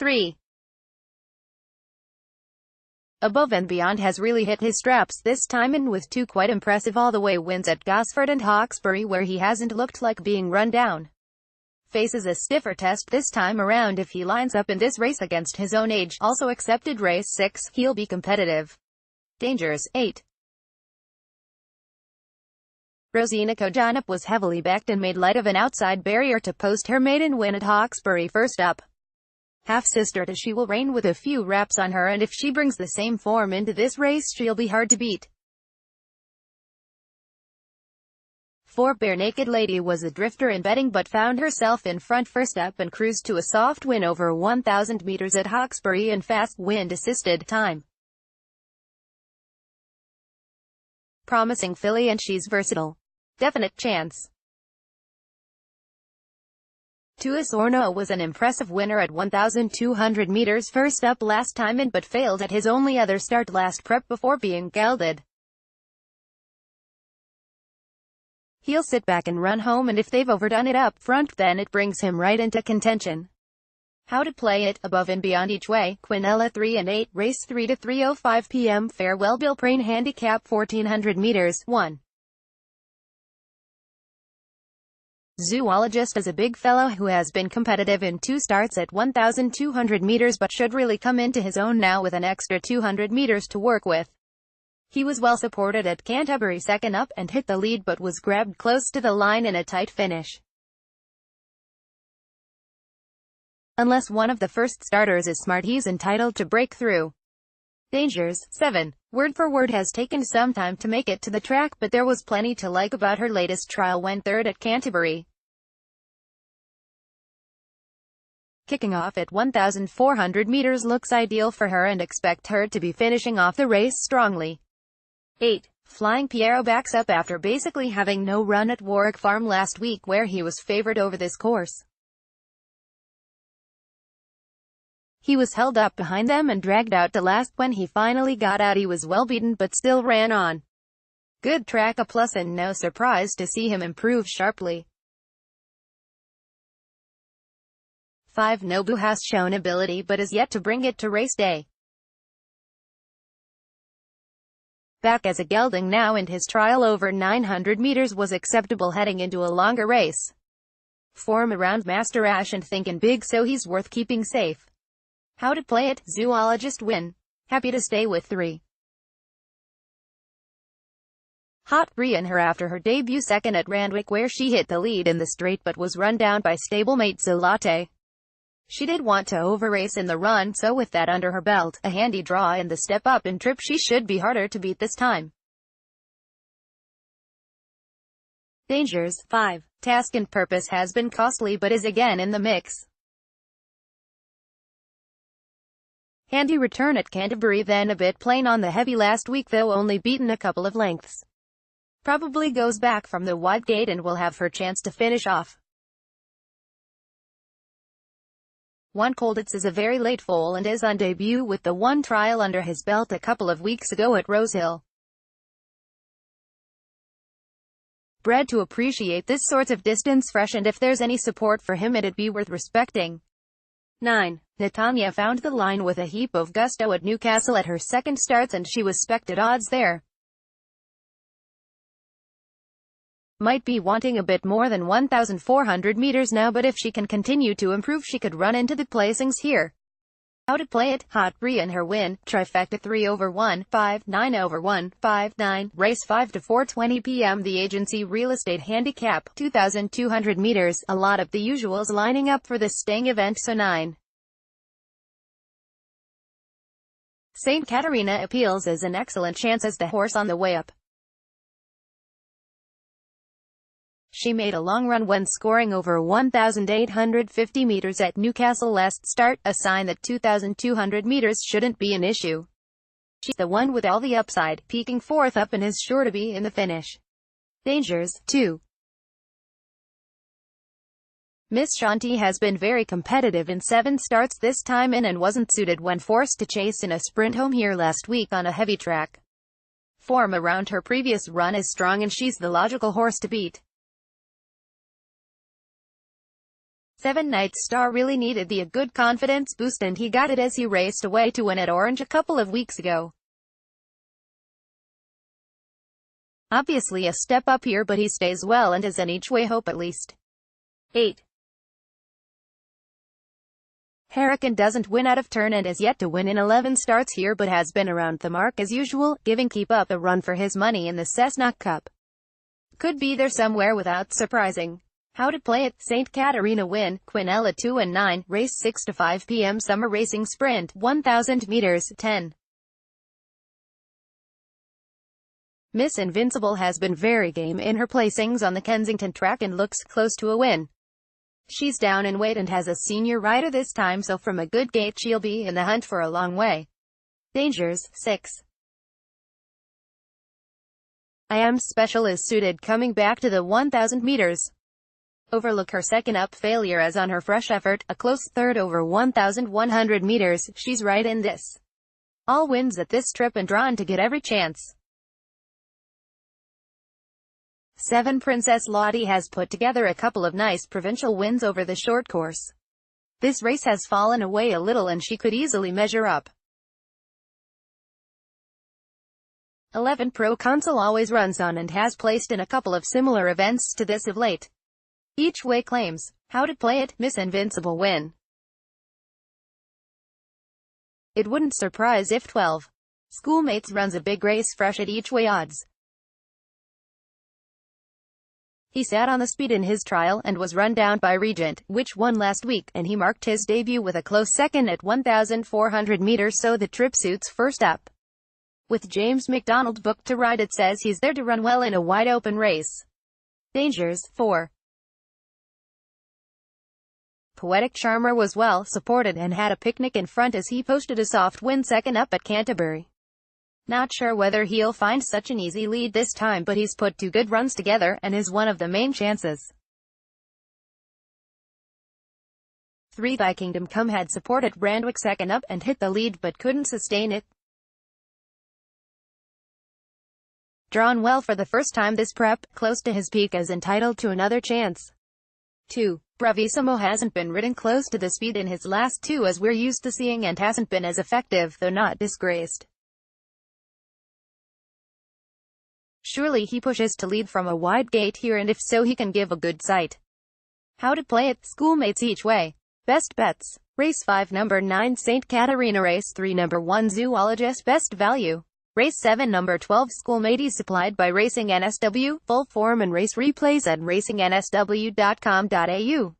3. Above and Beyond has really hit his straps this time, and with two quite impressive all-the-way wins at Gosford and Hawkesbury where he hasn't looked like being run down. Faces a stiffer test this time around if he lines up in this race against his own age. Also accepted race 6, he'll be competitive. Dangers, 8. Rosina Kojanup was heavily backed and made light of an outside barrier to post her maiden win at Hawkesbury first up. Half-sister to she will reign with a few wraps on her, and if she brings the same form into this race she'll be hard to beat. 4. Bare Naked Lady was a drifter in betting but found herself in front first up and cruised to a soft win over 1,000 meters at Hawkesbury in fast wind-assisted time. Promising filly, and she's versatile. Definite chance. 2. Osorno was an impressive winner at 1,200 meters first up last time in but failed at his only other start last prep before being gelded. He'll sit back and run home, and if they've overdone it up front then it brings him right into contention. How to play it, Above and Beyond each way, Quinella 3 and 8, race 3 to 3:05 p.m. Farewell Bill Prane handicap 1,400 meters, 1. Zoologist is a big fellow who has been competitive in 2 starts at 1,200 meters but should really come into his own now with an extra 200 meters to work with. He was well supported at Canterbury second up and hit the lead but was grabbed close to the line in a tight finish. Unless one of the first starters is smart, he's entitled to break through. Dangers, 7. Word for Word has taken some time to make it to the track, but there was plenty to like about her latest trial. Went third at Canterbury. Kicking off at 1,400 meters looks ideal for her, and expect her to be finishing off the race strongly. 8. Flying Piero backs up after basically having no run at Warwick Farm last week where he was favored over this course. He was held up behind them and dragged out to last. When he finally got out he was well beaten but still ran on. Good track, a plus, and no surprise to see him improve sharply. 5. Nobu has shown ability but is yet to bring it to race day. Back as a gelding now, and his trial over 900 meters was acceptable heading into a longer race. Form around Master Ash and thinking big, so he's worth keeping safe. How to play it, Zoologist win. Happy to stay with 3. Hot Brian her after her debut second at Randwick where she hit the lead in the straight but was run down by stablemate Zalate. She did want to over-race in the run, so with that under her belt, a handy draw in the step-up and trip, she should be harder to beat this time. Dangers, 5. Task and Purpose has been costly but is again in the mix. Handy return at Canterbury, then a bit plain on the heavy last week though only beaten a couple of lengths. Probably goes back from the wide gate and will have her chance to finish off. 1. Colditz is a very late foal and is on debut with the 1 trial under his belt a couple of weeks ago at Rosehill. Bred to appreciate this sort of distance fresh, and if there's any support for him it'd be worth respecting. 9. Netanya found the line with a heap of gusto at Newcastle at her second starts and she was specced at odds there. Might be wanting a bit more than 1,400 meters now, but if she can continue to improve she could run into the placings here. How to play it, Hot Brian her win, trifecta 3/1, 5, 9/1, 5, 9, race 5 to 4:20 p.m. The agency real estate handicap, 2,200 meters, a lot of the usuals lining up for this staying event, so 9. St. Katerina appeals as an excellent chance as the horse on the way up. She made a long run when scoring over 1,850 meters at Newcastle last start, a sign that 2,200 meters shouldn't be an issue. She's the one with all the upside, peaking 4th up and is sure to be in the finish. Dangers, 2. Miss Shanti has been very competitive in 7 starts this time in and wasn't suited when forced to chase in a sprint home here last week on a heavy track. Form around her previous run is strong and she's the logical horse to beat. 7 Night Star really needed the good confidence boost, and he got it as he raced away to win at Orange a couple of weeks ago. Obviously a step up here, but he stays well and is an each-way hope at least. 8. Hurricane doesn't win out of turn and is yet to win in 11 starts here, but has been around the mark as usual, giving Keep Up a run for his money in the Cessnock Cup. Could be there somewhere without surprising. How to play it: St. Caterina win, Quinella 2 and 9, race 6 to 5 p.m. Summer Racing Sprint, 1000 meters, 10. Miss Invincible has been very game in her placings on the Kensington track and looks close to a win. She's down in weight and has a senior rider this time, so from a good gait she'll be in the hunt for a long way. Dangers, 6. I Am Special is suited coming back to the 1000 meters. Overlook her second up failure as on her fresh effort, a close third over 1100 meters, she's right in this. All wins at this trip and drawn to get every chance. 7 Princess Lottie has put together a couple of nice provincial wins over the short course. This race has fallen away a little and she could easily measure up. 11 Pro Consul always runs on and has placed in a couple of similar events to this of late. Each way claims. How to play it: Miss Invincible win. It wouldn't surprise if 12 Schoolmates runs a big race fresh at each way odds. He sat on the speed in his trial and was run down by Regent, which won last week, and he marked his debut with a close second at 1,400 meters, so the trip suits first up. With James McDonald booked to ride, it says he's there to run well in a wide-open race. Dangers, 4. Poetic Charmer was well supported and had a picnic in front as he posted a soft win second up at Canterbury. Not sure whether he'll find such an easy lead this time, but he's put 2 good runs together and is one of the main chances. 3 Thy Kingdom Come had supported Randwick second up and hit the lead but couldn't sustain it. Drawn well for the first time this prep, close to his peak, as entitled to another chance. 2 Bravissimo hasn't been ridden close to the speed in his last 2 as we're used to seeing, and hasn't been as effective, though not disgraced. Surely he pushes to lead from a wide gate here, and if so he can give a good sight. How to play it: Schoolmates each way. Best bets. Race 5 number 9 St. Caterina, race 3 number 1 Zoologist, best value. Race 7 number 12 Schoolmates, supplied by Racing NSW, full form and race replays at racingnsw.com.au.